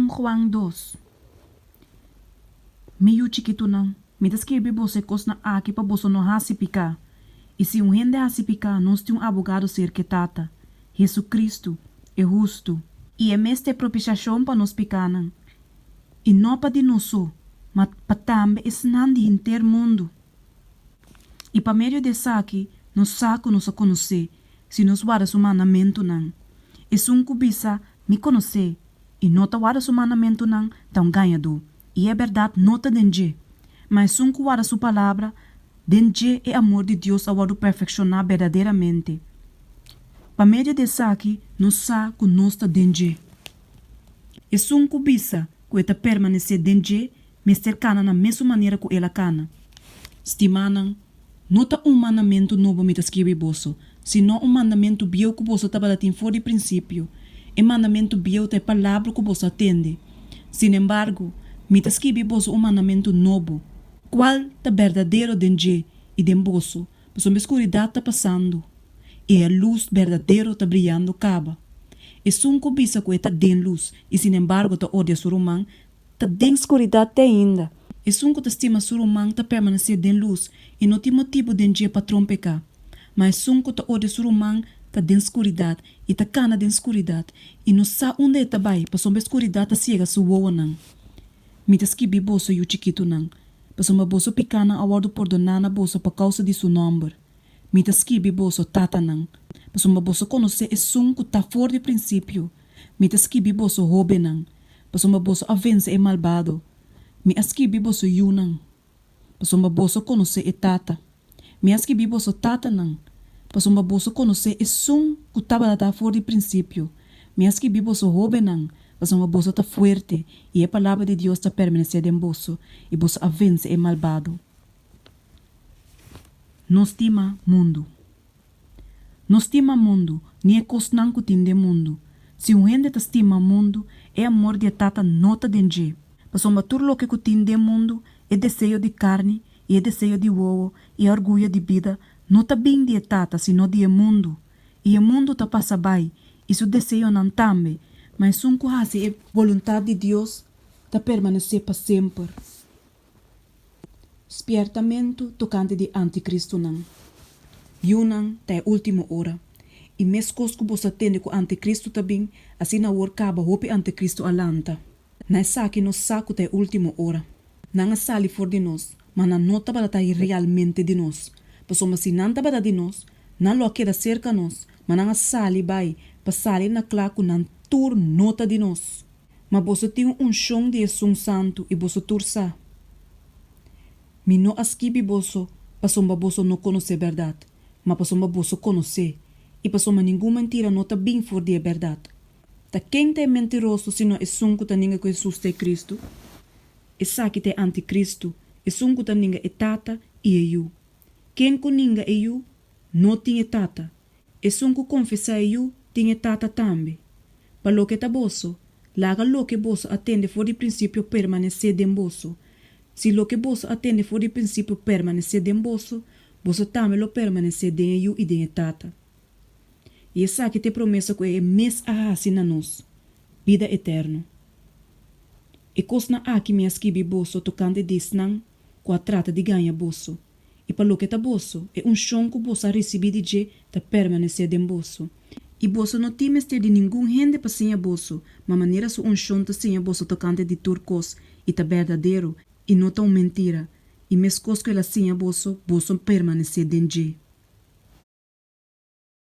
Juan 2. Meio chiquito nang, mitas que você cosna aqui para você não hasipicar. E se um rende hasipicar, nós temos um abogado ser que tata. Jesus Cristo é justo. E é mestre propiciação para nós picanan. E não para de nós só, mas para também esnan de inteiro mundo. E para meio desse aqui, nós saco nos a conhecer, se nós guardas o manamento nang. E se um cubisa me conhecer, e nota guardas o manamento nang, tão ganhador. E é verdade, nota denje. Mas se um guarda sua palavra, denje é amor de Deus ao perfeccionar verdadeiramente. Para meio desse aqui, nós saco nós ta denje. E se um cubisa, que está permanecer denje, me cercana na mesma maneira que ela cana. Stimanan, nota um mandamento novo me escreve bolso, senão um mandamento bio que você estava batendo fora de princípio. E mandamento bio é palavra que você atende. Sin embargo, me escreve bolso um mandamento novo, qual é verdadeiro denje e den bolso, pois a escuridão está passando, e a luz verdadeira está brilhando caba. E se um cobisa que está den luz, e sin embargo está odia surumang, está den escuridão até ainda. E se um que estima surumang está permanecer den luz, e não tem motivo denje para trompecar. Mas se um que está odia surumang, está den escuridão, e está cana den escuridão, e não sabe onde está vai, pois a escuridão está cega sua não. Me escrevi bolso e o chiquito não. Pois uma bolsa picana a ordem por donana bolsa por causa de seu nome. Me escrevi bolso tata não. Pois uma bolsa conhecer é som que está fora de princípio. Me escrevi bolso roube não. Pois uma bolsa avance é malvado. Me escrevi bolso yu não. Pois uma bolsa conhecer é tata. Me escrevi bolso tata não. Pois uma bolsa conhecer é som que estava fora de princípio. Me escrevi bolso roube não. Pois uma bolsa está forte e a palavra de Deus está permanecendo em bolso e bolsa avance é malvado. Nos estima mundo. Nos estima mundo, nem é cosnan que tem de mundo. Se um gente estima mundo, é amor de tata nota denje. Pois uma turlo que tem de mundo é desejo de carne, e é desejo de ovo, e é orgulho de vida, nota bem de tata, sino de mundo. E o mundo está passa bem, e seu desejo não tambe. Mas um que é vontade de Deus está permanecer para sempre. Espiertamento tocante de anticristo não. Yunan tá a última hora. E mesmo que você atende com anticristo também, assim na hora acaba hope anticristo alanta. Na saque no saco tá a última hora. Não sali for de nós, mas não nota para tá realmente de nós. Pois uma se não tá de nós, não lo queda cerca nós, mas não sali vai, para salir na claco não tur nota de nós. Mas você tem chão de Jesus Santo e você tursa. Me não asquibe você, para você não conhecer a verdade, mas para você conhecer, e para nenhuma mentira não está bem fora de verdade. Tá quem é mentiroso se não é sunco tá ninguém com Jesus é Cristo? E sabe que é anticristo, é sunco tá ninguém é tata e é eu. Quem com ninguém é eu, não tem tata. E sunco confessar eu, tem tata também. Para lo que tá bolso, laga lo que bolso atende fora de princípio permanecer de bolso. Se lo que bolso atende fora de princípio permanecer de bolso, bolso também lo permanecer de eu e de tata. E essa que te promessa que é mes a assina nós, vida eterna. E cosna aqui me escrevi bolso tocante disnan, com a trata de ganha bolso. E para lo que tá bolso, é chão que bolso a receber de je, tá permanecer de bolso. E bolso não tem mestre de nenhum gente para senha bolso, mas maneira se chão tá senha bolso tocante de turcos, e tá verdadeiro, e não tão mentira. E mesmo que ela senha bolso permanecer de je.